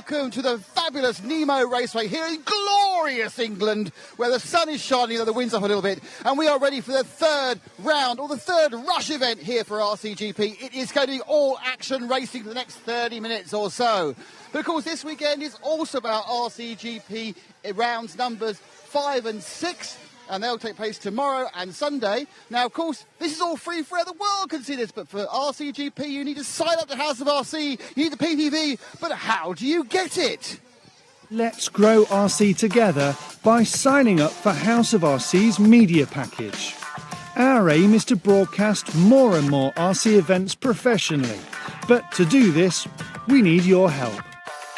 welcome to the fabulous Nemo Raceway here in glorious England, where the sun is shining, though the wind's up a little bit, and we are ready for the third round, or the third rush event here for RCGP. It is going to be all action racing for the next 30 minutes or so. But of course, this weekend is also about RCGP rounds numbers 5 and 6. And they'll take place tomorrow and Sunday. Now, of course, this is all free for the world can see this, but for RCGP, you need to sign up to House of RC, you need the PPV, but how do you get it? Let's grow RC together by signing up for House of RC's media package. Our aim is to broadcast more and more RC events professionally, but to do this, we need your help.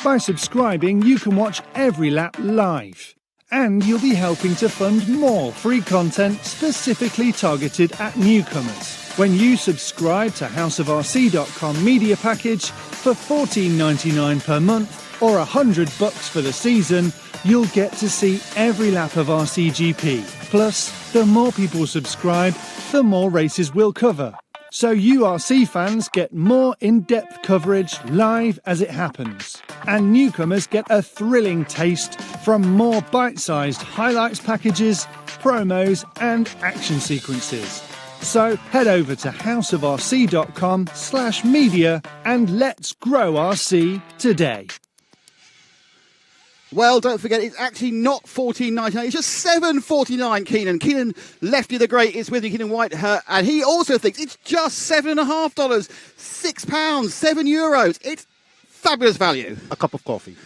By subscribing, you can watch every lap live. And you'll be helping to fund more free content specifically targeted at newcomers. When you subscribe to houseofrc.com media package for $14.99 per month or $100 for the season, you'll get to see every lap of RCGP. Plus, the more people subscribe, the more races we'll cover. So you RC fans get more in-depth coverage live as it happens. And newcomers get a thrilling taste from more bite-sized highlights packages, promos and action sequences. So head over to houseofrc.com/media and let's grow RC today. Well, don't forget, it's actually not $14.99, it's just $7.49, Keenan. Keenan Lefty the Great is with me, Keenan White, and he also thinks it's just $7.50, £6, €7. It's fabulous value. A cup of coffee.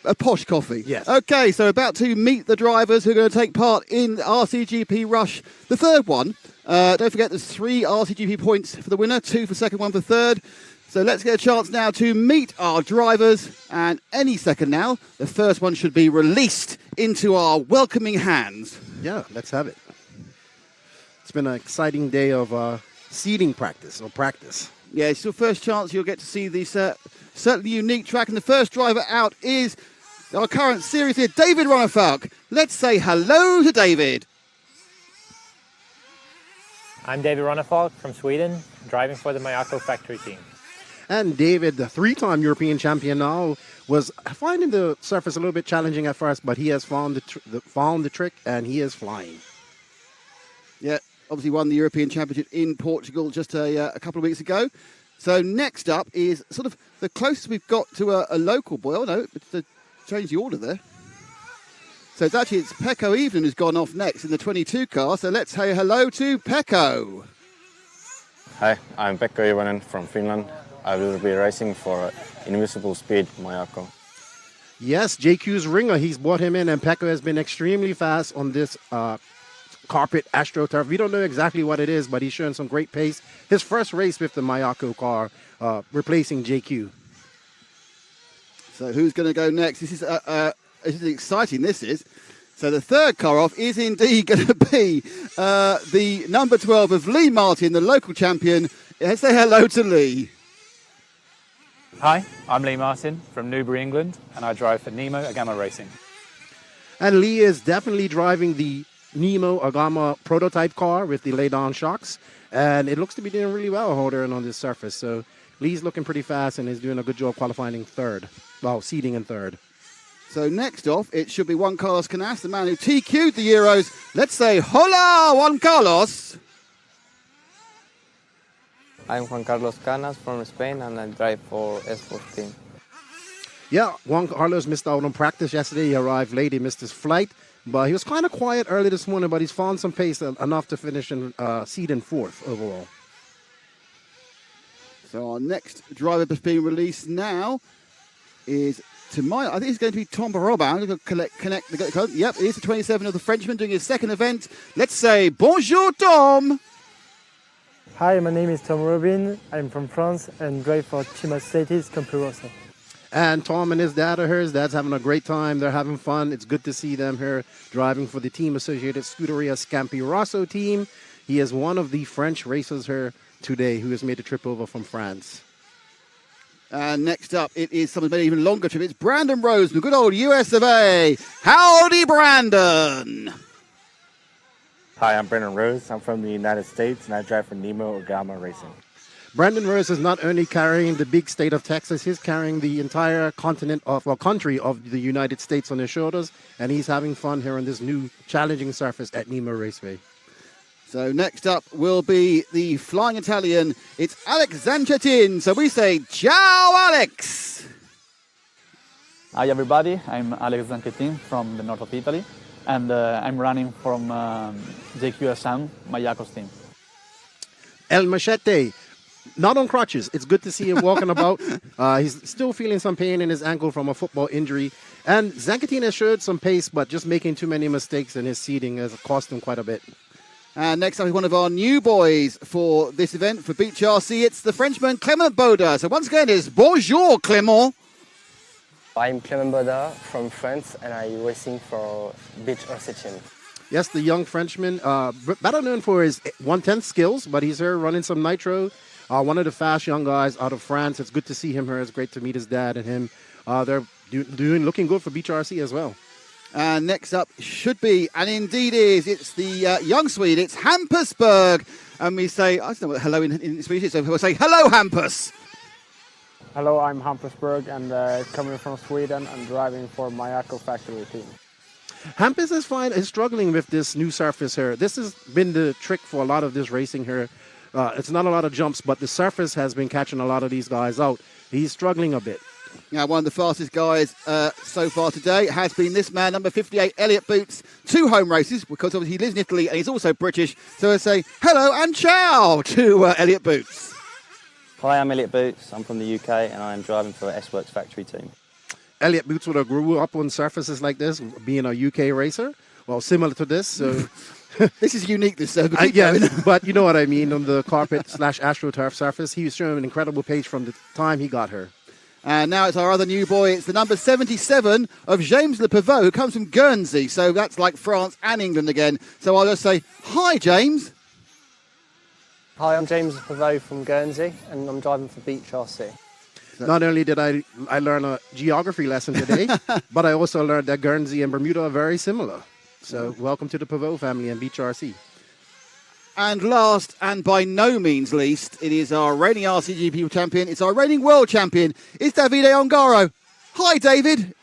A posh coffee. Yes. Okay, so about to meet the drivers who are going to take part in RCGP Rush, the third one. Don't forget, there's 3 RCGP points for the winner, 2 for second, 1 for third. So let's get a chance now to meet our drivers, and any second now, the first one should be released into our welcoming hands. Yeah, let's have it. It's been an exciting day of seeding practice. Yeah, it's your first chance. You'll get to see this certainly unique track, and the first driver out is our current series here, David Ronefalk. Let's say hello to David. I'm David Ronefalk from Sweden, driving for the Mayako factory team. And David, the 3-time European champion now, was finding the surface a little bit challenging at first, but he has found the trick, and he is flying. Yeah, obviously won the European Championship in Portugal just a couple of weeks ago. So next up is sort of the closest we've got to a local boy. Oh no, it's changed the order there. So it's Pekko Evelyn who's gone off next in the 22 car. So let's say hello to Pekko. Hi, I'm Pekko Evelyn from Finland. I will be racing for Invisible Speed Mayako. Yes, JQ's ringer, he's brought him in, and Pekko has been extremely fast on this carpet AstroTurf. We don't know exactly what it is, but he's showing some great pace. His first race with the Mayako car, replacing JQ. So who's going to go next? This is exciting, this is. So the third car off is indeed going to be the number 12 of Lee Martin, the local champion. Let's say hello to Lee. Hi, I'm Lee Martin from Newbury, England, and I drive for Nemo Agama Racing. And Lee is definitely driving the Nemo Agama prototype car with the lay-down shocks, and it looks to be doing really well holding on this surface. So Lee's looking pretty fast and is doing a good job qualifying seeding in third. So next off, it should be Juan Carlos Canas, the man who TQ'd the Euros. Let's say hola, Juan Carlos. I'm Juan Carlos Canas from Spain, and I drive for S14 team. Yeah, Juan Carlos missed out on practice yesterday. He arrived late, he missed his flight, but he was kind of quiet early this morning, but he's found some pace enough to finish in seed in 4th overall. So our next driver that's being released now is, I think it's going to be Tom Robin. I'm going to connect the code. Yep, it is the 27 of the Frenchman doing his second event. Let's say bonjour, Tom. Hi, my name is Tom Robin. I'm from France and drive for Team Mercedes Camperosa. And Tom and his dad are here. His dad's having a great time. They're having fun. It's good to see them here driving for the Team Associated Scuderia Scampi Rosso team. He is one of the French racers here today who has made the trip over from France. And next up, it is someone made an even longer trip. It's Brandon Rose from good old US of A. Howdy, Brandon. Hi, I'm Brandon Rose. I'm from the United States, and I drive for Nemo Agama Racing. Brandon Rose is not only carrying the big state of Texas, he's carrying the entire country of the United States on his shoulders, and he's having fun here on this new challenging surface at Nemo Raceway. So next up will be the Flying Italian. It's Alex Zanchetin. So we say, ciao, Alex! Hi everybody, I'm Alex Zanchetin from the north of Italy, and I'm running from JQSM, Mayako's team. El Machete, not on crutches. It's good to see him walking about. He's still feeling some pain in his ankle from a football injury. And Zanchetin has showed some pace, but just making too many mistakes in his seating has cost him quite a bit. And next up is one of our new boys for this event, for Beach RC. It's the Frenchman Clément Bauda. So once again, it's bonjour, Clément. I'm Clément Bauda from France, and I'm racing for Beach RC team. Yes, the young Frenchman, better known for his 1/10 skills, but he's here running some nitro. One of the fast young guys out of France. It's good to see him here. It's great to meet his dad and him. They're looking good for Beach RC as well. And next up should be, and indeed is, it's the young Swede. It's Hampusberg. And we say, I don't know what hello in Swedish is, so we'll say, hello, Hampus. Hello, I'm Hampusberg and coming from Sweden and driving for Mayako factory team. Hampus is struggling with this new surface here. This has been the trick for a lot of this racing here. It's not a lot of jumps, but the surface has been catching a lot of these guys out. He's struggling a bit. Now, one of the fastest guys so far today has been this man, number 58, Elliot Boots. 2 home races, because obviously he lives in Italy and he's also British. So I say hello and ciao to Elliot Boots. Hi, I'm Elliot Boots. I'm from the UK and I'm driving for S-Works factory team. Elliot Boots would have grew up on surfaces like this, being a UK racer. Well, similar to this. So. This is unique, this circuit. Yeah, but you know what I mean. On the carpet / AstroTurf surface, he was showing an incredible pace from the time he got her. And now it's our other new boy. It's the number 77 of James Le Pivot, who comes from Guernsey. So that's like France and England again. So I'll just say, hi, James. Hi, I'm James Le Pivot from Guernsey, and I'm driving for Beach RC. Not only did I learn a geography lesson today, but I also learned that Guernsey and Bermuda are very similar. So welcome to the Pivot family and Beach RC. And last, and by no means least, it is our reigning RCGP champion. It's our reigning world champion. It's Davide Ongaro. Hi, David.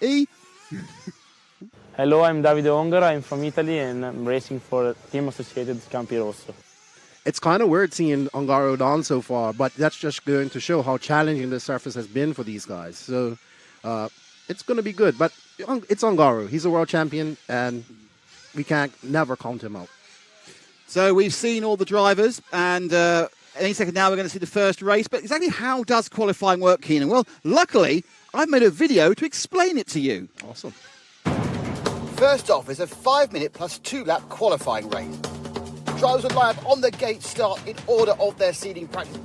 Hello, I'm Davide Ongaro. I'm from Italy and I'm racing for Team Associated Campi Rosso. It's kind of weird seeing Ongaro down so far, but that's just going to show how challenging the surface has been for these guys. So it's going to be good. But it's Ongaro. He's a world champion, and we can't never count him out. So we've seen all the drivers, and any second now we're going to see the first race. But exactly how does qualifying work, Keenan? Well, luckily, I've made a video to explain it to you. Awesome. First off is a 5-minute plus 2-lap qualifying race. Drivers will line up on the gate start in order of their seeding practice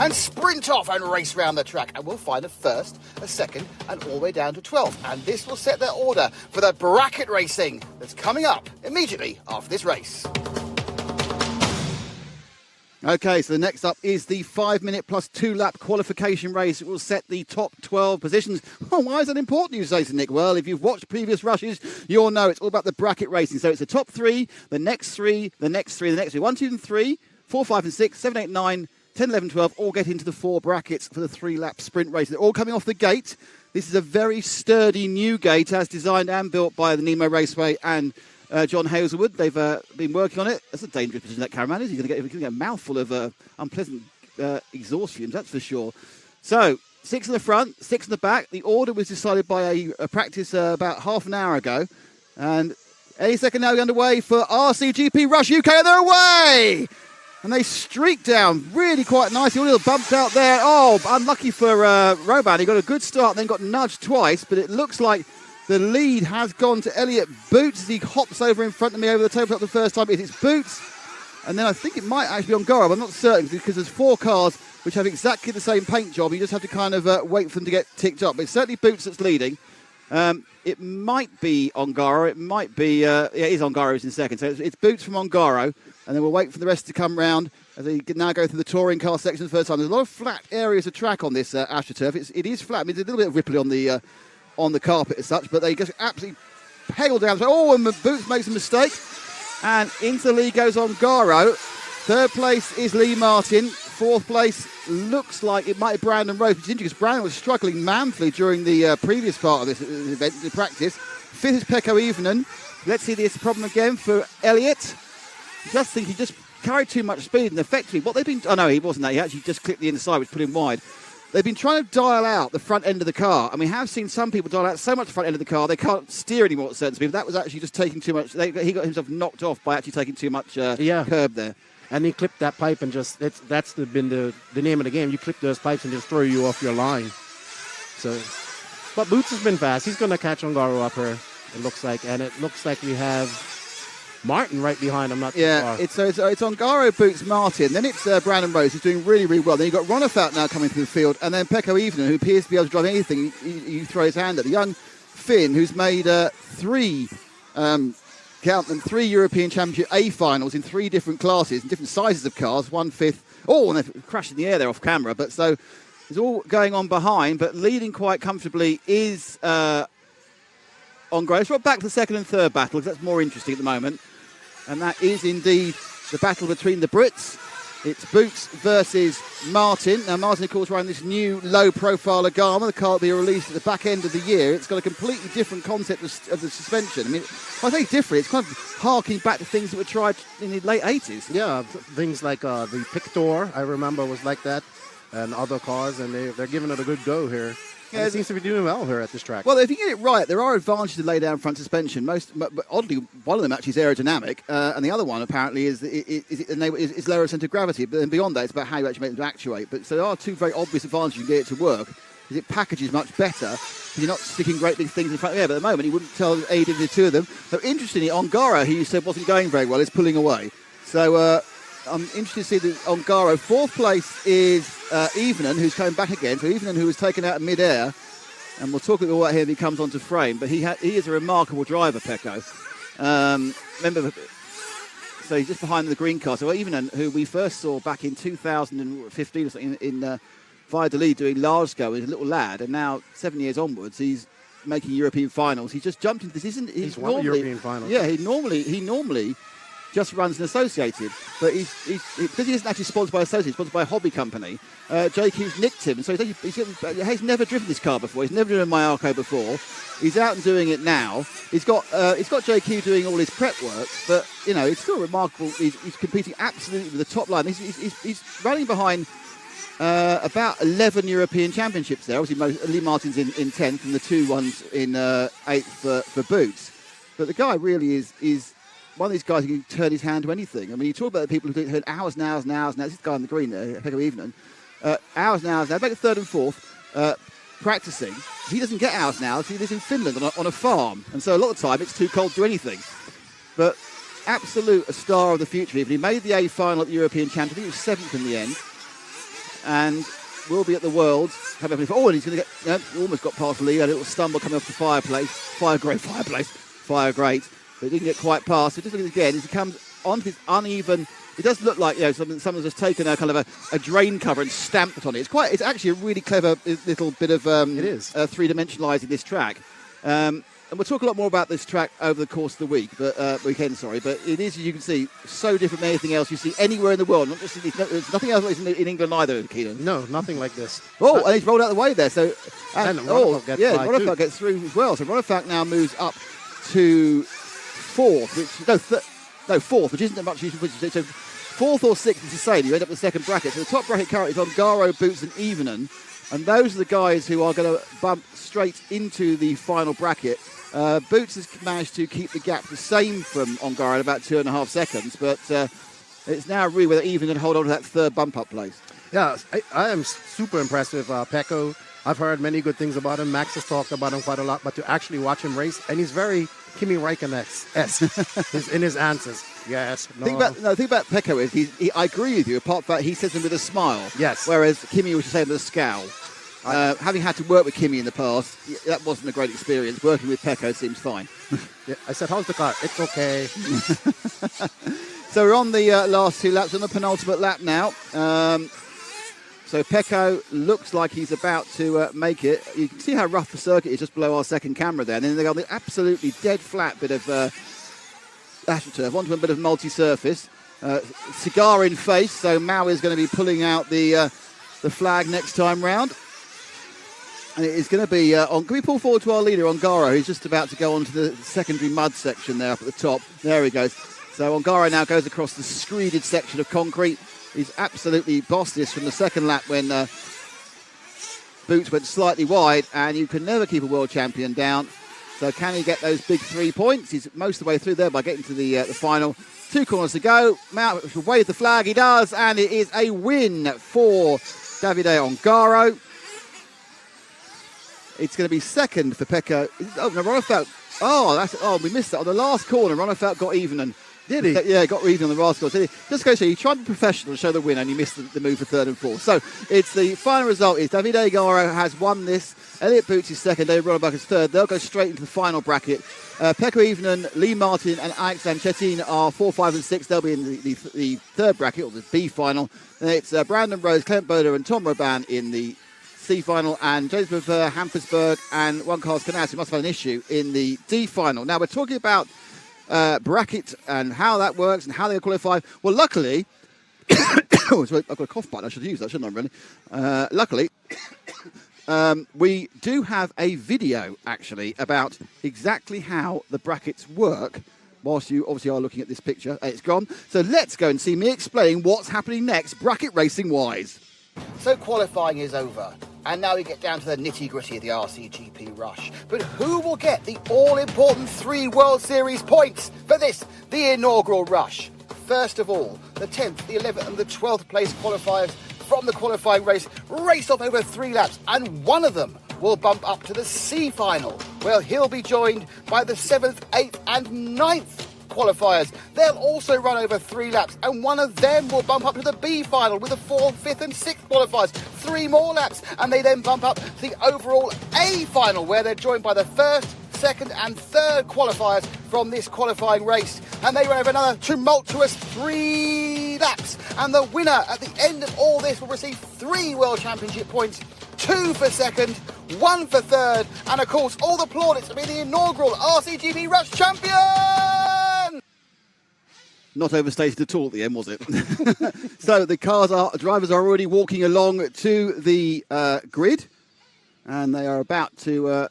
and sprint off and race around the track. And we'll find a first, a second, and all the way down to 12th. And this will set their order for the bracket racing that's coming up immediately after this race. Okay, so the next up is the 5-minute plus 2-lap qualification race. It will set the top 12 positions. Oh, why is that important, you say, to Nick? Well, if you've watched previous rushes, you'll know it's all about the bracket racing. So it's the top 3, the next 3, the next 3, the next 3. 1, 2, and 3, 4, 5, and 6, 7, 8, 9, 10, 11, 12, all get into the 4 brackets for the 3-lap sprint race. They're all coming off the gate. This is a very sturdy new gate, as designed and built by the Nemo Raceway and John Hazelwood. They've been working on it. That's a dangerous position, that cameraman is. He's going to get a mouthful of unpleasant exhaust fumes, that's for sure. So, 6 in the front, 6 in the back. The order was decided by a practice about half an hour ago. And any second now we're underway for RCGP Rush UK, and they're away! And they streaked down really quite nicely. A little bumped out there. Oh, unlucky for Roban. He got a good start, then got nudged twice, but it looks like the lead has gone to Elliot Boots as he hops over in front of me over the tabletop the first time. It's Boots, and then I think it might actually be Ongaro. I'm not certain because there's 4 cars which have exactly the same paint job. You just have to kind of wait for them to get ticked up. But it's certainly Boots that's leading. It might be Ongaro. It might be, it is Ongaro who's in second. So it's Boots from Ongaro, and then we'll wait for the rest to come round as they now go through the touring car section the first time. There's a lot of flat areas of track on this AstroTurf. It is flat. I mean, there's a little bit of ripply on the carpet as such, but they just absolutely peggle down. Oh, and Boots makes a mistake. And into the lead goes Ongaro. Third place is Lee Martin. Fourth place looks like it might be Brandon Rose, which is interesting because Brandon was struggling manfully during the previous part of this event, the practice. Fifth is Pekko Ivonen. Let's see this problem again for Elliott. Just think he just carried too much speed and effectively what they've been... Oh, no, he wasn't that. He actually just clipped the inside, which put him wide. They've been trying to dial out the front end of the car, and we have seen some people dial out so much the front end of the car they can't steer anymore at certain speed. That was actually just taking too much. He got himself knocked off by actually taking too much curb there. And he clipped that pipe and just that's been the name of the game. You clip those pipes and just throw you off your line. So, but Boots has been fast. He's going to catch Ongaro up here. It looks like, and it looks like we have Martin right behind him. Not too far. It's Ongaro, Boots, Martin. Then it's Brandon Rose, who's doing really, really well. Then you've got Ronefalk now coming through the field, and then Pekko Ivonen, who appears to be able to drive anything you throw his hand at. The young Finn, who's made three European Championship A finals in 3 different classes, in different sizes of cars, 1/5. Oh, and they've crashed in the air there off camera. But so it's all going on behind, but leading quite comfortably is Ongaro. So we're back to the second and third battle, because that's more interesting at the moment. And that is indeed the battle between the Brits. It's Boots versus Martin. Now, Martin, of course, riding this new low-profile Agama. The car will be released at the back end of the year. It's got a completely different concept of the suspension. I mean, I think different. It's kind of harking back to things that were tried in the late 80s. Yeah, things like the Pictor, I remember, was like that, and other cars, and they're giving it a good go here. Yeah, it seems to be doing well here at this track. Well, if you get it right, there are advantages to lay down front suspension. But oddly, one of them actually is aerodynamic, and the other one apparently is lower centre of gravity. But then beyond that, it's about how you actually make them to actuate. But so there are 2 very obvious advantages you can get it to work. Is it packages much better because you're not sticking great big things in front of the air. But at the moment, he wouldn't tell either of the 2 of them. So interestingly, Ongaro, who you said wasn't going very well, is pulling away. So I'm interested to see that Ongaro. 4th place is Ivonen, who's coming back again. So Ivonen, who was taken out in mid-air. And we'll talk a little about him when he comes onto frame. But he is a remarkable driver, Pekko. Remember, so he's just behind the green car. So Ivonen, who we first saw back in 2015 or something in Valladolid doing large scale, he's a little lad. And now, 7 years onwards, he's making European finals. He just jumped into this. He's won the European finals. Yeah, he normally just runs an associated, but because he isn't actually sponsored by associated, he's sponsored by a hobby company. JQ's nicked him, and so he's never driven this car before. He's never driven Mayako before. He's out and doing it now. He's got JQ doing all his prep work, but it's still remarkable. He's competing absolutely with the top line. He's running behind about 11 European Championships there. Obviously, Lee Martin's in 10th, and the 2 ones in 8th for Boots. But the guy really is one of these guys who can turn his hand to anything. I mean, you talk about the people who do hours and hours and hours and hours. This guy in the green there, Pekko Ivonen, hours and hours. Now, back at 3rd and 4th, practicing. He doesn't get hours now. He lives in Finland on a farm. And so a lot of the time, it's too cold to do anything. But absolute a star of the future. He made the A final at the European Championship. I think he was 7th in the end. And will be at the Worlds. And he's going to get, almost got past Lee. A little stumble coming off the fire grate. But he didn't get quite past. So just look at it again. As he comes onto this uneven, it does look like someone's just taken a kind of a drain cover and stamped it on it. It's actually a really clever little bit of three-dimensionalising this track. And we'll talk a lot more about this track over the course of the weekend. But it is, as you can see, so different from anything else you see anywhere in the world. Not just there's nothing else in England either, Keenan. No, nothing like this. Oh, and he's rolled out the way there. So Ronefalk gets through as well. So Ronefalk now moves up to 4th, fourth, which isn't much useful. So 4th or 6th is the same. You end up with the 2nd bracket. So the top bracket currently is Ongaro, Boots, and Ivonen, and those are the guys who are going to bump straight into the final bracket. Boots has managed to keep the gap the same from Ongaro at about 2.5 seconds, but it's now really whether Ivonen can hold on to that 3rd bump-up place. Yeah, I am super impressed with Pekko. I've heard many good things about him. Max has talked about him quite a lot, but to actually watch him race, and he's very Kimi Räikkönen-esque in his answers. Yes, no. The thing about Pekko is, I agree with you, apart from that, he says them with a smile. Yes. Whereas Kimi was just saying with a scowl. Having had to work with Kimi in the past, that wasn't a great experience. Working with Pekko seems fine. Yeah, I said, how's the car? It's okay. So we're on the last 2 laps, on the penultimate lap now. So Pekko looks like he's about to make it. You can see how rough the circuit is just below our second camera there. And then they got the absolutely dead flat bit of AstroTurf onto a bit of multi-surface. cigar in face. So Mao is going to be pulling out the flag next time round. And it is going to be on. Can we pull forward to our leader, Ongaro, who's just about to go onto the secondary mud section there up at the top. There he goes. So Ongaro now goes across the screeded section of concrete. He's absolutely bossed this from the second lap when Boots went slightly wide, and you can never keep a world champion down. So can he get those big 3 points? He's most of the way through there by getting to the final. 2 corners to go. Mount will wave the flag. He does, and it is a win for Davide Ongaro. It's going to be second for Pecco. Oh, no, Ronefelt. We missed that. On the last corner, Ronefelt got even. And did he? Yeah, got even on the last corner. Just go show you tried to be professional to show the win, and he missed the move for third and fourth. So it's the final result is Davide Ongaro has won this. Elliot Boots is second. David Ronenbach is third. They'll go straight into the final bracket. Pecco Evening, Lee Martin, and Alex Anchetin are 4, 5, and 6. They'll be in the third bracket, or the B final. Then it's Brandon Rose, Clem Boda, and Tom Roban in the C final, and James Prefer, Hampersburg, and Juan Carlos Canas, who must have had an issue in the D final. Now we're talking about bracket and how that works and how they qualify. Well, luckily, I've got a cough button. I should use that, shouldn't I? Really? Luckily, we do have a video actually about exactly how the brackets work. Whilst you obviously are looking at this picture, it's gone. So let's go and see me explain what's happening next, bracket racing wise. So qualifying is over, and now we get down to the nitty-gritty of the RCGP rush. But who will get the all-important 3 World Series points for this, the inaugural rush? First of all, the 10th, the 11th and the 12th place qualifiers from the qualifying race raced off over 3 laps, and one of them will bump up to the C final, where he'll be joined by the 7th, 8th and 9th qualifiers. They'll also run over 3 laps, and one of them will bump up to the B final with the 4th, 5th and 6th qualifiers. 3 more laps, and they then bump up to the overall A final, where they're joined by the 1st, 2nd and 3rd qualifiers from this qualifying race. And they run over another tumultuous 3 laps, and the winner at the end of all this will receive 3 World Championship points, 2 for second, 1 for third, and of course all the plaudits to be the inaugural RCGP Rush champion! Not overstated at all at the end, was it? So the drivers are already walking along to the grid, and they are about to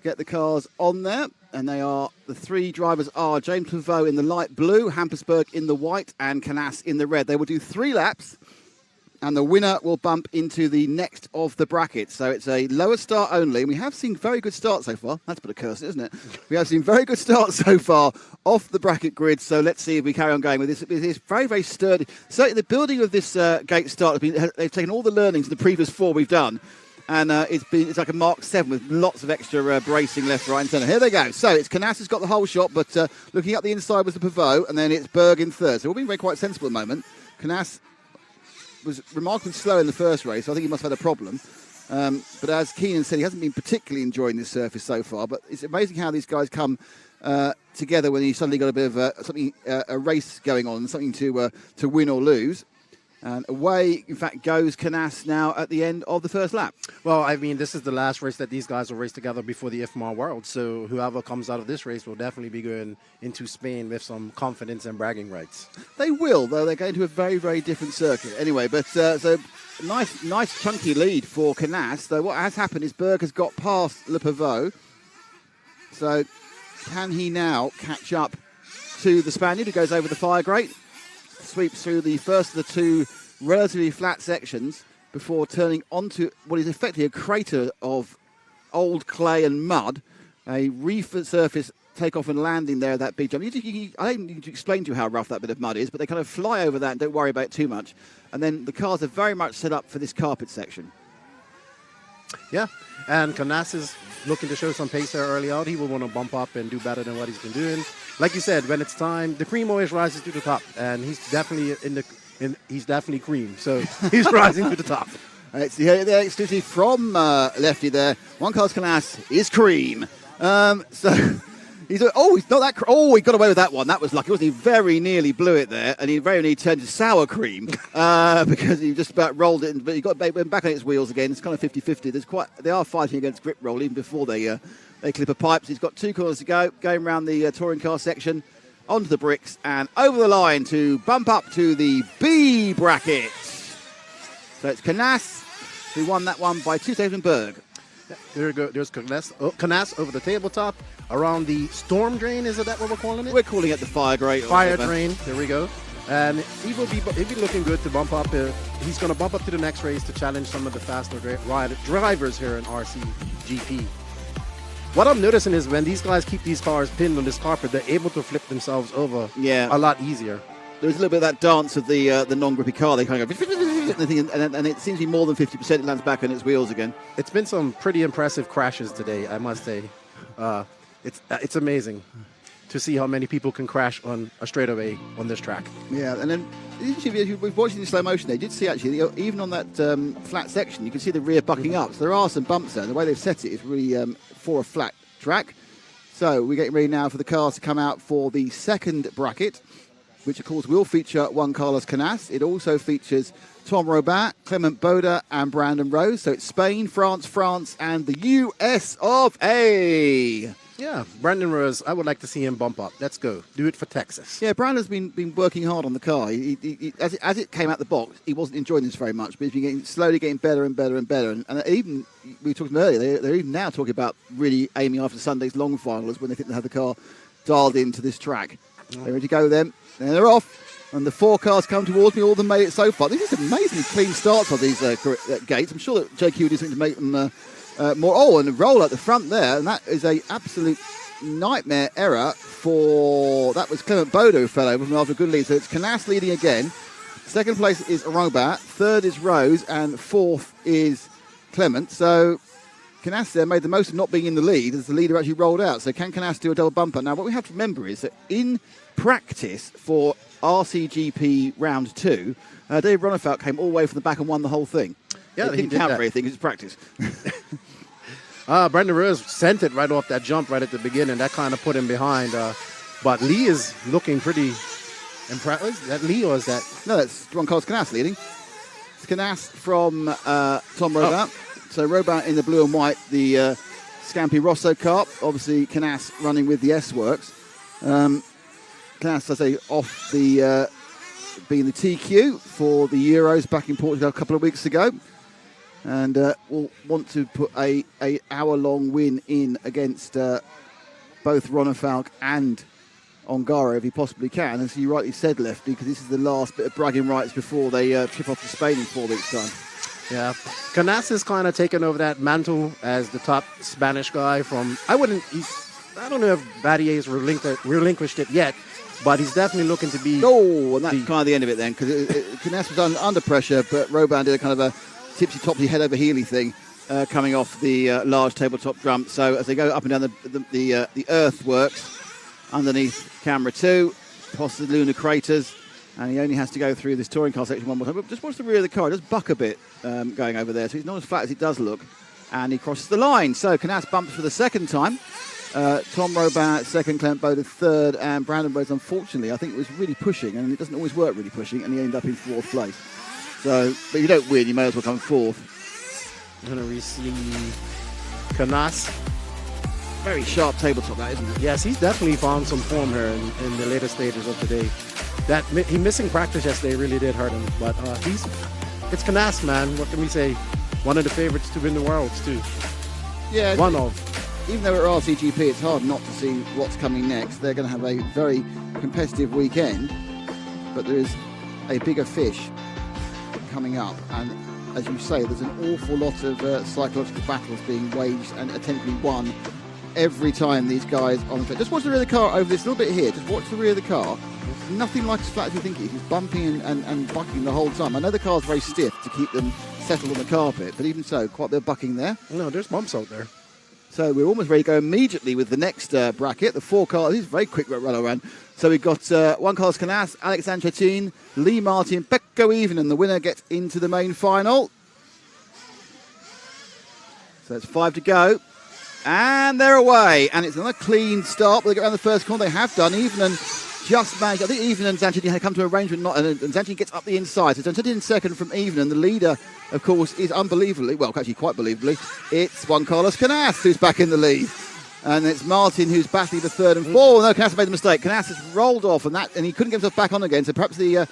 get the cars on there. And the 3 drivers are James Pavot in the light blue, Hampersburg in the white, and Canas in the red. They will do 3 laps, and the winner will bump into the next of the bracket. So it's a lower start only, and we have seen very good starts so far. That's a bit of curse, isn't it? We have seen very good starts so far off the bracket grid, so let's see if we carry on going with this. It's very, very sturdy. So the building of this gate start, they've taken all the learnings of the previous 4 we've done, and it's like a Mark 7 with lots of extra bracing left, right and centre. Here they go. So it's Canas has got the whole shot, but looking up the inside was the Pavot, and then it's Berg in third. So we're being very quite sensible at the moment. Canas was remarkably slow in the first race, so I think he must have had a problem. But as Keenan said, he hasn't been particularly enjoying this surface so far. But it's amazing how these guys come together when you suddenly got a bit of a race going on, something to win or lose. And away, in fact, goes Canas now at the end of the first lap. Well, I mean, this is the last race that these guys will race together before the IFMAR World. So whoever comes out of this race will definitely be going into Spain with some confidence and bragging rights. They will, though. They're going to a very, very different circuit. Anyway, but so nice chunky lead for Canas. So what has happened is Berg has got past Le Pavot. So can he now catch up to the Spaniard who goes over the fire grate? Sweeps through the first of the 2 relatively flat sections before turning onto what is effectively a crater of old clay and mud. A resurface takeoff and landing there at that big jump. I don't need to explain to you how rough that bit of mud is, but they kind of fly over that and don't worry about it too much. And then the cars are very much set up for this carpet section. Yeah, and Canas is looking to show some pace there early out. He will want to bump up and do better than what he's been doing. Like you said, when it's time, the cream always rises to the top, and he's definitely he's definitely cream, so he's rising to the top. It's the exclusive from Lefty there. Juan Carlos Canas is cream. So he's not that. He got away with that one. That was lucky, wasn't he? Very nearly blew it there, and he very nearly turned to sour cream because he just about rolled it. But he got back on its wheels again. It's kind of 50-50. They are fighting against grip roll even before they clip a pipe. So he's got 2 corners to go, going around the touring car section. onto the bricks and over the line to bump up to the B bracket. So it's Canas who won that one by 2 seconds. Berg. There we go. There's Canas over the tabletop around the storm drain. Is that what we're calling it? We're calling it the fire grate. Fire drain. There we go. And he'll be looking good to bump up. He's going to bump up to the next race to challenge some of the faster drivers here in RCGP. What I'm noticing is when these guys keep these cars pinned on this carpet, they're able to flip themselves over a lot easier. There's a little bit of that dance of the non-grippy car. They kind of go, and it seems to be more than 50%. It lands back on its wheels again. It's been some pretty impressive crashes today, I must say. It's amazing to see how many people can crash on a straightaway on this track. Yeah, and then we've watched it in slow motion. They did see actually, even on that flat section, you can see the rear bucking up. So there are some bumps there. And the way they've set it is really for a flat track. So we're getting ready now for the cars to come out for the second bracket, which of course will feature Juan Carlos Canas. It also features Tom Robin, Clement Boda and Brandon Rose. So it's Spain, France, and the US of A. Yeah, Brandon Rose, I would like to see him bump up. Let's go. Do it for Texas. Yeah, Brandon's been working hard on the car. As it came out the box, he wasn't enjoying this very much, but he's been slowly getting better and better and better. And even, we were talking earlier, they're even now talking about really aiming after Sunday's long finals when they think they have the car dialed into this track. They're ready to go then. And they're off. And the 4 cars come towards me. All of them made it so far. These are amazingly clean starts on these gates. I'm sure that JQ will do something to make them more. Oh, and a roll at the front there. And that is a absolute nightmare error for... That was Clement Bodo who fell over from after a good lead. So it's Canas leading again. Second place is Arobat. Third is Rose. And fourth is Clement. So Canas there made the most of not being in the lead as the leader actually rolled out. So can Canas do a double bumper? Now, what we have to remember is that in practice for RCGP round 2, Dave Ronefeld came all the way from the back and won the whole thing. Yeah, he didn't count for anything, it's practice. Brandon Rose sent it right off that jump right at the beginning. That kind of put him behind. But Lee is looking pretty impressive. Is that Lee or is that? No, that's Juan Carlos Canas leading. It's Canas from Tom Robin. So Robin in the blue and white, the Scampi Rosso car. Obviously, Canas running with the S-Works. Canas, I say, off the being the TQ for the Euros back in Portugal a couple of weeks ago. And will want to put a hour-long win in against both Ronefalk and Ongaro if he possibly can. As you rightly said, Lefty, because this is the last bit of bragging rights before they trip off to Spain in 4 weeks' time. Yeah, Canas is kind of taken over that mantle as the top Spanish guy from... I don't know if Batier's relinquished it yet, but he's definitely looking to be... Oh, and that's kind of the end of it then, because Canas was under pressure, but Robin did a kind of a tipsy-topsy head-over-heely thing coming off the large tabletop jump. So as they go up and down the earthworks underneath camera 2, past the lunar craters, and he only has to go through this touring car section one more time. But just watch the rear of the car, just buck a bit going over there. So it's not as flat as it does look. And he crosses the line. So Canas bumps for the second time. Tom Robin second, Clement Boda third, and Brandon Rose, unfortunately, I think it was really pushing, and it doesn't always work really pushing, and he ended up in 4th place. So, but if you don't win, you may as well come 4th. And we see Canas. Very sharp tabletop, that, isn't it? Yes, he's definitely found some form here in the later stages of the day. That he missing practice yesterday really did hurt him, but it's Canas, man. What can we say? One of the favorites to win the Worlds too. Yeah. One of. Even though we're at RCGP, it's hard not to see what's coming next. They're going to have a very competitive weekend, but there is a bigger fish coming up. And as you say, there's an awful lot of psychological battles being waged and attempted won every time these guys on the track. Just watch the rear of the car over this little bit here. Just watch the rear of the car. It's nothing like as flat as you think it is. It's bumping and bucking the whole time. I know the car's very stiff to keep them settled on the carpet, but even so, quite a bit of bucking there. No, there's bumps out there. So we're almost ready to go immediately with the next bracket. The 4 cars. This is a very quick run around. So we've got Juan Carlos Canas, Alex Anchetin, Lee Martin, Pecco Even, and the winner gets into the main final. So it's 5 to go. And they're away. And it's another clean start. They get around the first corner. They have done. Even and just managed. I think Even and Zanchetin had come to an arrangement. And Zanchetin gets up the inside. So Zanchetin in second from Even. And the leader, of course, is unbelievably, well, actually quite believably, it's Juan Carlos Canas who's back in the lead. And it's Martin who's battling the third and fourth. No, Knaus made the mistake. Knaus has rolled off, and he couldn't get himself back on again. So perhaps the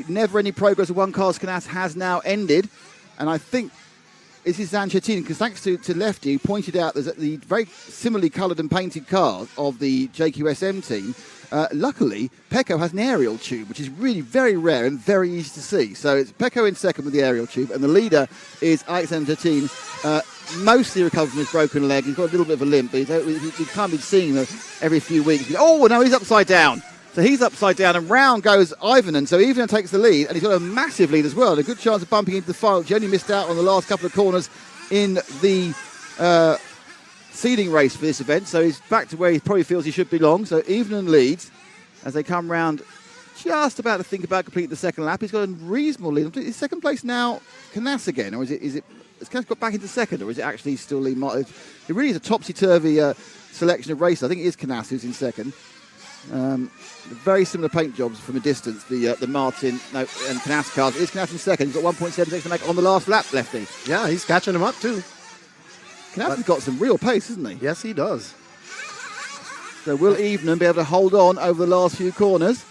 never-ending progress of one car's Knaus has now ended. And I think this is Zanchetin, because thanks to Lefty, who pointed out there's the very similarly coloured and painted cars of the JQSM team. Luckily, Pecco has an aerial tube, which is really very rare and very easy to see. So it's Pecco in second with the aerial tube, and the leader is Alexander Zanchetin, mostly recovered from his broken leg. He's got a little bit of a limp, but he's kind of been seeing him every few weeks. Oh, no, he's upside down. So he's upside down, and round goes Ivanen. So Ivanen takes the lead, and he's got a massive lead as well. A good chance of bumping into the final. He only missed out on the last couple of corners in the seeding race for this event. So he's back to where he probably feels he should belong. So Ivanen leads as they come round, just about to think about completing the second lap. He's got a reasonable lead. Is second place now Knaus again, or is it has Knaus got back into second, or is it actually still Lee Martin? It really is a topsy-turvy selection of racers. I think it is Knaus who's in second. Very similar paint jobs from a distance, the Martin and Knaus cars. It is Knaus in second. He's got 1.7 seconds to make on the last lap, Lefty. Yeah, he's catching him up too. Knaus has got some real pace, hasn't he? Yes, he does. So will Evening be able to hold on over the last few corners?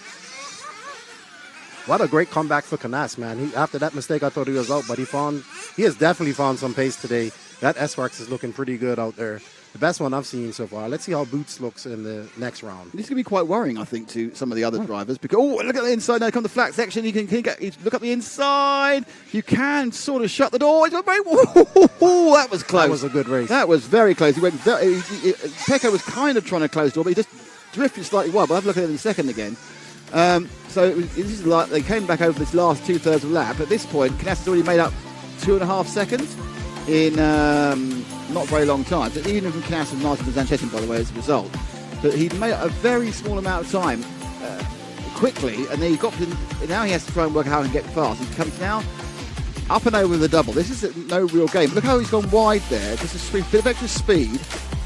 What a great comeback for Knaus, man. After that mistake, I thought he was out, but he has definitely found some pace today. That S-Works is looking pretty good out there. The best one I've seen so far. Let's see how Boots looks in the next round. This is going to be quite worrying, I think, to some of the other drivers. Because look at the inside now. Come the flat section. You can look up the inside. You can sort of shut the door. That was close. That was a good race. That was very close. Pecco was kind of trying to close the door, but he just drifted slightly wide. But I'll have a look at it in a second again. So this is like they came back over this last two-thirds of lap. At this point, Knaus has already made up 2.5 seconds in not a very long time. So even from Knaus and Martin and Zanchetin, by the way, as a result. But he'd made a very small amount of time quickly, and then now he has to try and work out how to get fast. He comes now up and over the double. This is no real game. Look how he's gone wide there. Just a bit of extra speed.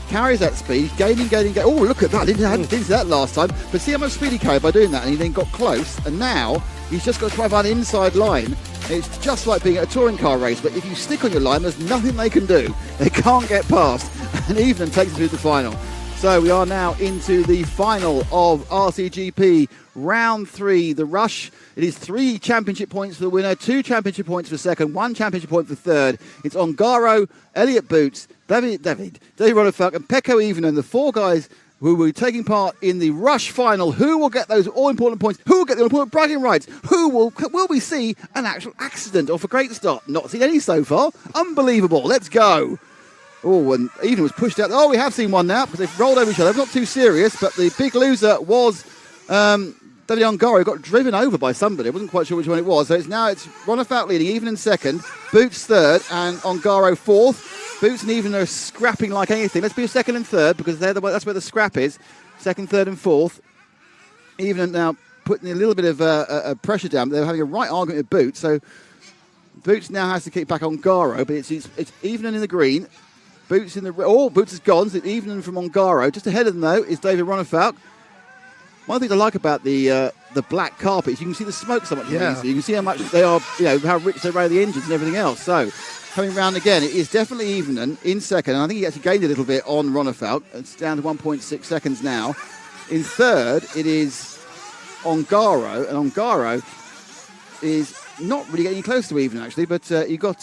Carries that speed, gaining. Oh, look at that. Didn't see that last time. But see how much speed he carried by doing that, and he then got close, and now he's just got to try and find an inside line. It's just like being at a touring car race, but if you stick on your line, there's nothing they can do. They can't get past, and Evening takes them through the final. So we are now into the final of RCGP Round 3, the rush. It is 3 championship points for the winner, 2 championship points for second, 1 championship point for third. It's Ongaro, Elliott Boots, David Ronnefalk, and Pecco Evening, the 4 guys who will be taking part in the rush final. Who will get those all-important points? Who will get the all-important bragging rights? Will we see an actual accident off a great start? Not seen any so far. Unbelievable. Let's go. Oh, and Evening was pushed out. Oh, we have seen one now because they've rolled over each other. Not too serious, but the big loser was David Ongaro, who got driven over by somebody. I wasn't quite sure which one it was. So it's Ronnefalk leading, Evening second, Boots third, and Ongaro fourth. Boots and Evening are scrapping like anything. Let's be second and third because that's where the scrap is. Second, third, and fourth. Evening now putting a little bit of pressure down. They're having a right argument with Boots. So Boots now has to kick back Ongaro, but it's Evening in the green. Boots in the Boots is gone. So Evening from Ongaro. Just ahead of them though is David Ronnefalk. One of the things I like about the black carpet is you can see the smoke so much. Yeah. You can see how much they are, how rich they run the engines and everything else. So coming round again, it is definitely Evening in second. And I think he actually gained a little bit on Ronnefalk. It's down to 1.6 seconds now. In third, it is Ongaro, and Ongaro is not really getting close to Evening actually, but you got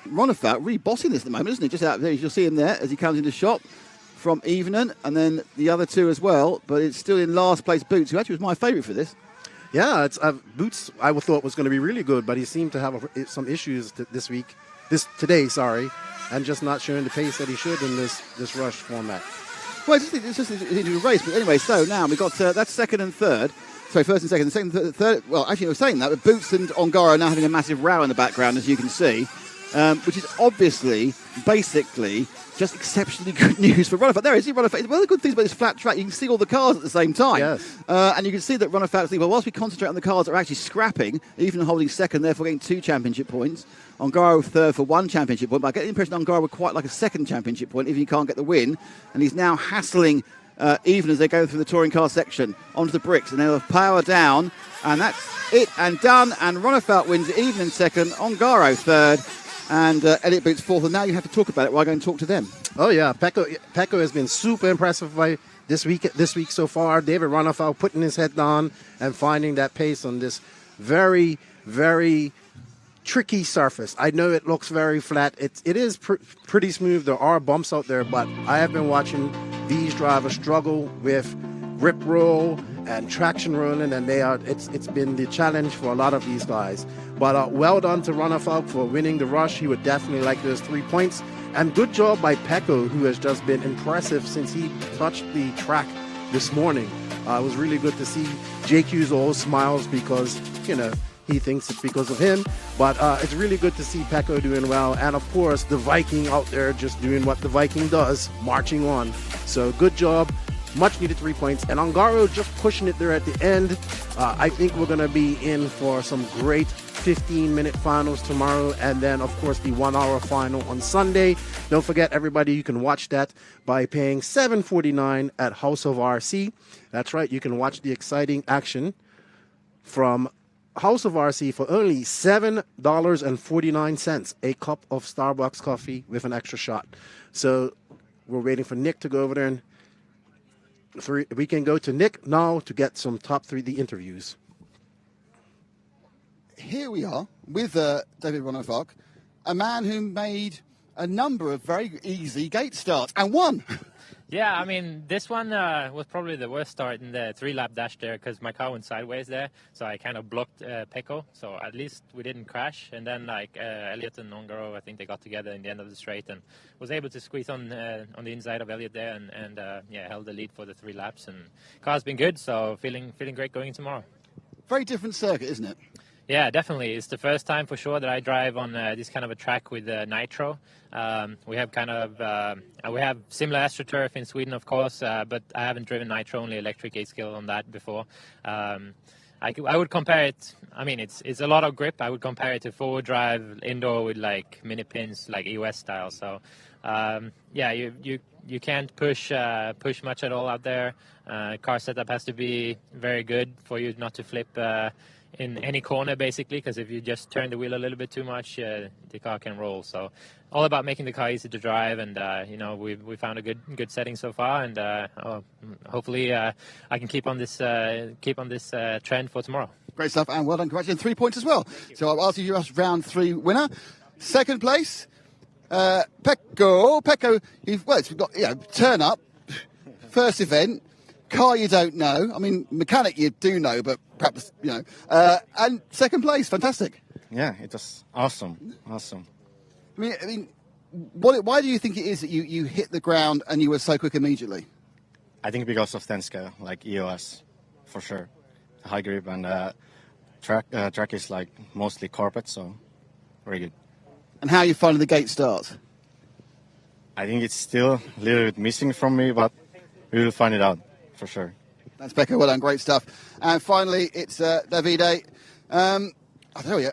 Ronnefalk really bossing this at the moment, isn't he? Just out there, you'll see him there as he comes into shot from Evening, and then the other 2 as well. But it's still in last place Boots, who actually was my favourite for this. Yeah, it's Boots. I thought was going to be really good, but he seemed to have some issues today, and just not showing the pace that he should in this rush format. Well, it's just a race, but anyway. So now we've got that's second and third. Sorry, first and second, second, third. Well, actually, I was saying that, but Boots and Ongaro are now having a massive row in the background, as you can see, which is obviously, basically, just exceptionally good news for Ronnefalk. There is Ronnefalk. One of the good things about this flat track, you can see all the cars at the same time. Yes. And you can see that Ronnefalk's lead. Well, whilst we concentrate on the cars that are actually scrapping, even holding second, therefore getting 2 championship points. Ongaro third for 1 championship point. But I get the impression Ongaro would quite like a second championship point if he can't get the win. And he's now hassling Even as they go through the touring car section onto the bricks. And they'll power down. And that's it and done. And Ronnefalk wins it even in second. Ongaro third. And Elliott Boots fourth. And now you have to talk about it while I go and talk to them. Oh yeah, Pecco has been super impressive by this week so far. David Ronnefalk putting his head down and finding that pace on this very, very tricky surface. I know it looks very flat. It is pretty smooth. There are bumps out there, but I have been watching these drivers struggle with grip roll and traction rolling, and it's been the challenge for a lot of these guys. But well done to Ronnefalk for winning the rush. He would definitely like those 3 points. And good job by Pecco, who has just been impressive since he touched the track this morning. It was really good to see JQ's all smiles because, he thinks it's because of him. But it's really good to see Pecco doing well. And, of course, the Viking out there just doing what the Viking does, marching on. So good job. Much needed 3 points. And Ongaro just pushing it there at the end. I think we're going to be in for some great 15-minute finals tomorrow, and then of course the 1 hour final on Sunday. Don't forget, everybody, you can watch that by paying $7.49 at House of RC. That's right, you can watch the exciting action from House of RC for only $7.49, a cup of Starbucks coffee with an extra shot. So we're waiting for Nick to go over there, and we can go to Nick now to get some top 3 the interviews. Here we are with David Ronnefalk, a man who made a number of very easy gate starts and won. Yeah, I mean, this one was probably the worst start in the 3-lap dash there because my car went sideways there, so I kind of blocked Pecco, so at least we didn't crash. And then, Elliot and Ongaro, I think they got together in the end of the straight and was able to squeeze on the inside of Elliot there and held the lead for the 3 laps. And car's been good, so feeling great going tomorrow. Very different circuit, isn't it? Yeah, definitely. It's the first time for sure that I drive on this kind of a track with nitro. We have we have similar AstroTurf in Sweden, of course, but I haven't driven nitro, only electric 8-skill on that before. I would compare it. I mean, it's a lot of grip. I would compare it to forward drive indoor with like mini pins, like EOS style. So you can't push much at all out there. Car setup has to be very good for you not to flip in any corner, basically, because if you just turn the wheel a little bit too much, the car can roll. So all about making the car easy to drive, and we found a good setting so far, and hopefully I can keep on this trend for tomorrow. Great stuff, and well done, congratulations, 3 points as well. So I'll ask you round 3 winner. Second place, Pecco, you've got turn up, first event. Car you don't know. I mean, mechanic you do know, but perhaps, and second place, fantastic. Yeah, it was awesome. I mean, why do you think it is that you hit the ground and you were so quick immediately? I think because of Tenska, like EOS, for sure. High grip and track is like mostly carpet, so very good. And how are you finding the gate start? I think it's still a little bit missing from me, but we will find it out. For sure. Thanks, Pecco. Well done. Great stuff. And finally, it's Davide. I don't know.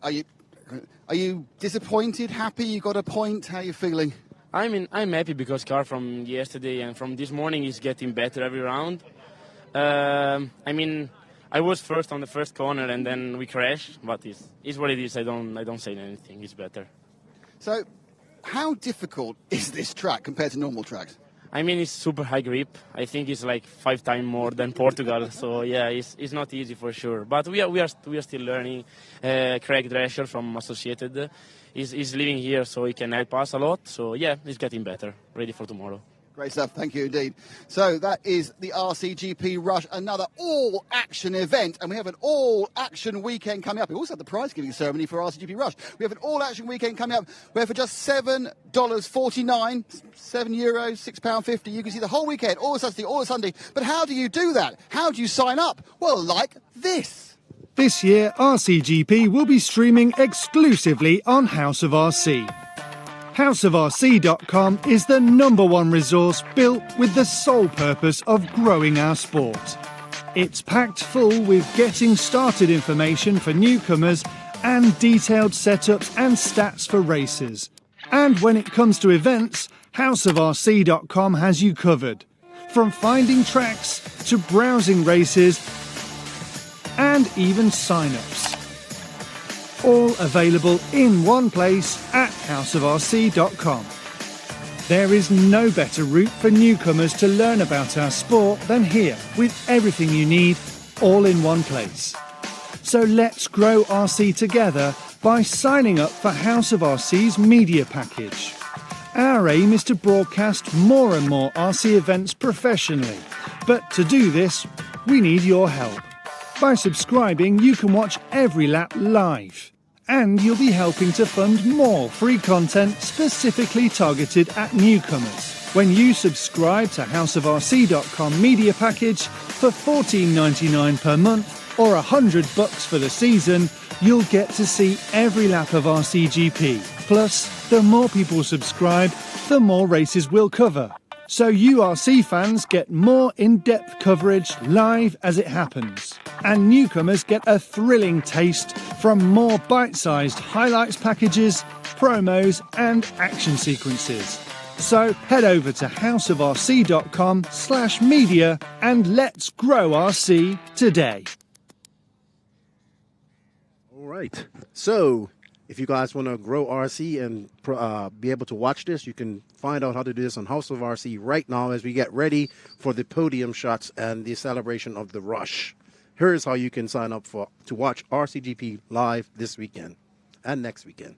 Are you disappointed? Happy? You got a point? How are you feeling? I'm happy because car from yesterday and from this morning is getting better every round. I was first on the first corner and then we crashed, but it's what it is. I don't say anything. It's better. So, how difficult is this track compared to normal tracks? I mean, it's super high grip. I think it's like 5 times more than Portugal. So yeah, it's not easy for sure. But we are still learning. Craig Drescher from Associated is living here, so he can help us a lot. So yeah, it's getting better. Ready for tomorrow. Great stuff. Thank you indeed. So that is the RCGP Rush, another all-action event. And we have an all-action weekend coming up. We also have the prize-giving ceremony for RCGP Rush. We have an all-action weekend coming up where for just $7.49, €7, £6.50, you can see the whole weekend, all Saturday, all Sunday. But how do you do that? How do you sign up? Well, like this. This year, RCGP will be streaming exclusively on House of RC. HouseofRC.com is the #1 resource built with the sole purpose of growing our sport. It's packed full with getting started information for newcomers and detailed setups and stats for racers. And when it comes to events, HouseofRC.com has you covered. From finding tracks to browsing races and even sign-ups. All available in one place at houseofrc.com. There is no better route for newcomers to learn about our sport than here, with everything you need all in one place. So let's grow RC together by signing up for House of RC's media package. Our aim is to broadcast more and more RC events professionally, but to do this, we need your help. By subscribing, you can watch every lap live, and you'll be helping to fund more free content specifically targeted at newcomers. When you subscribe to houseofrc.com media package for $14.99 per month or $100 for the season, you'll get to see every lap of RCGP. Plus, the more people subscribe, the more races we'll cover. So you RC fans get more in-depth coverage live as it happens. And newcomers get a thrilling taste from more bite-sized highlights packages, promos and action sequences. So head over to houseofrc.com/media and let's grow RC today. All right. So if you guys want to grow RC and be able to watch this, you can find out how to do this on House of RC right now as we get ready for the podium shots and the celebration of the rush. Here's how you can sign up to watch RCGP live this weekend and next weekend.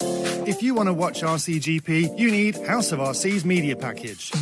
If you want to watch RCGP, you need House of RC's media package.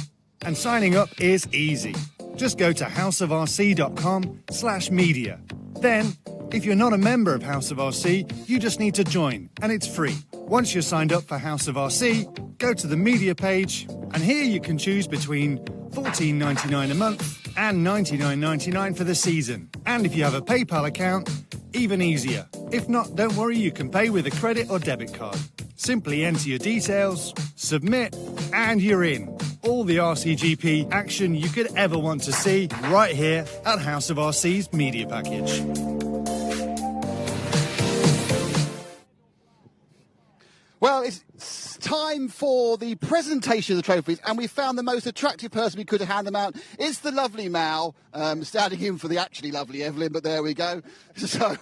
And signing up is easy. Just go to houseofrc.com/media. Then, if you're not a member of House of RC, you just need to join, and it's free. Once you're signed up for House of RC, go to the media page, and here you can choose between $14.99 a month and $99.99 for the season. And if you have a PayPal account, even easier. If not, don't worry, you can pay with a credit or debit card. Simply enter your details, submit, and you're in. All the RCGP action you could ever want to see right here at House of RC's media package. Well, it's time for the presentation of the trophies, and we found the most attractive person we could to hand them out. It's the lovely Mal, standing in for the actually lovely Evelyn, but there we go. So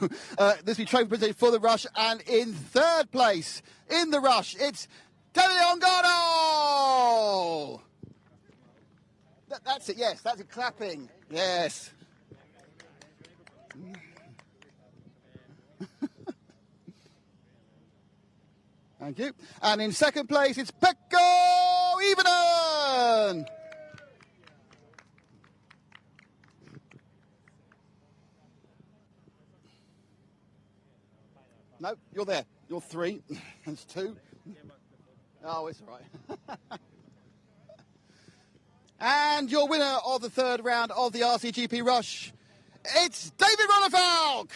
this will be trophy presentation for the rush, and in third place in the rush, it's David Ongado! That's it, yes, that's it, clapping, yes. Thank you. And in second place, it's Pekko Ivanen. No, you're there. You're three. That's two. Oh, it's all right. And your winner of the third round of the RCGP Rush, it's David Ronnefalk.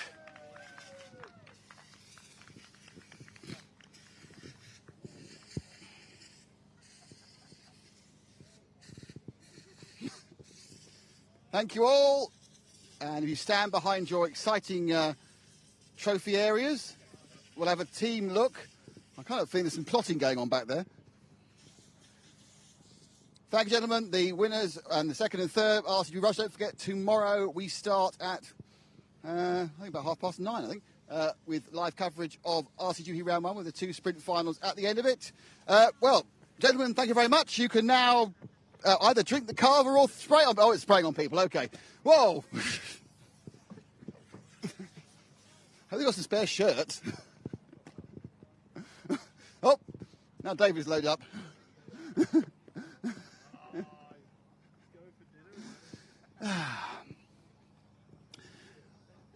Thank you all. And if you stand behind your exciting trophy areas, we'll have a team look. I kind of think there's some plotting going on back there. Thank you, gentlemen. The winners and the second and third RCGP Rush. Don't forget, tomorrow we start at, I think about 9:30, with live coverage of RCGP Round 1 with the two sprint finals at the end of it. Well, gentlemen, thank you very much. You can now either drink the carver or spray on... Oh, it's spraying on people. OK. Whoa. Have they got some spare shirts? Oh, now David's loaded up.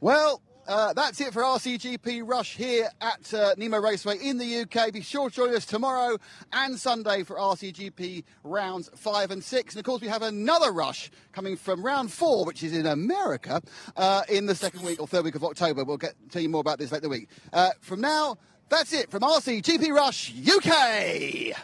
Well, that's it for RCGP Rush here at Nemo Raceway in the UK. Be sure to join us tomorrow and Sunday for RCGP rounds 5 and 6. And of course, we have another rush coming from round 4, which is in America, in the second week or third week of October. We'll tell you more about this later in the week. From now, that's it from RCGP Rush UK.